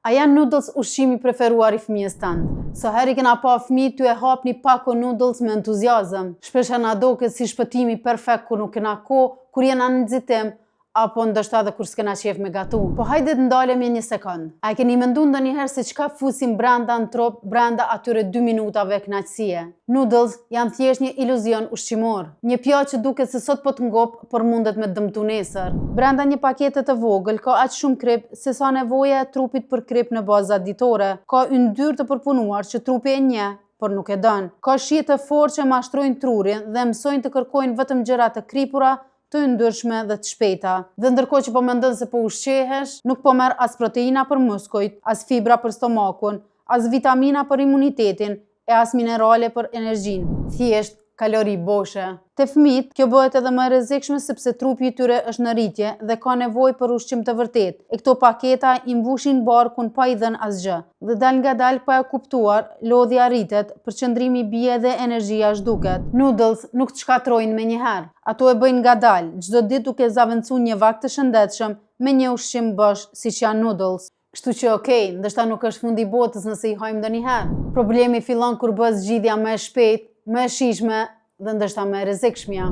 A janë noodles ushqimi preferuar i fëmijës tënd? Sa herë kena pa fëmijë ty e hap një pako noodles me entuziazëm. Shpesh na duket si shpëtimi perfekt kur nuk kena kohë, kur jena në nxitim, apo ndoshta edhe kur s'kena qef me gatu. Po hajde të ndalemi një sekond. A keni menduar ndonjëherë se çka fusim brenda në trup brenda atyre 2 minutave kënaqësie? Noodles janë thjesht një iluzion ushqimor. Një pjatë që duket se sot po të ngop, por mundet me dëmtu nesër. Brenda një pakete të vogël ka aq shumë krip se sa nevoja e trupit për krip në baza ditore. Ka yndyrë të përpunuar që trupi e njeh, por nuk e don. Ka shije të fortë që mashtrojnë trurin dhe mësojnë të kërkojnë vetëm gjëra të kripura, të yndyrshme dhe të shpejta. Dhe ndërkohë që po mendon se po ushqehesh, nuk po merr as proteina për muskujt, as fibra për stomakun, as vitamina për imunitetin e as minerale për energjinë. Thjesht kalori boshe. Te fëmijët kjo bëhet edhe më e rrezikshme sepse trupi i tyre është në rritje dhe ka nevojë për ushqim të vërtetë. E këto paketa i mbushin barkun pa i dhënë asgjë. Dhe dal ngadalë pa e kuptuar, lodhja rritet, përqendrimi bie dhe energjia zhduket. Noodles nuk të shkatrojnë menjëherë. Ato e bëjnë ngadalë, çdo ditë duke zaventsuar një vakt të shëndetshëm me një ushqim bosh siç janë noodles. Kështu që okej, ndoshta nuk është fundi i botës nëse i hajmë ndonjëherë. Problemi fillon kur bëhet zgjidhja më e shpejtë, më e shijshme dhe ndoshta më e rrezikshmja.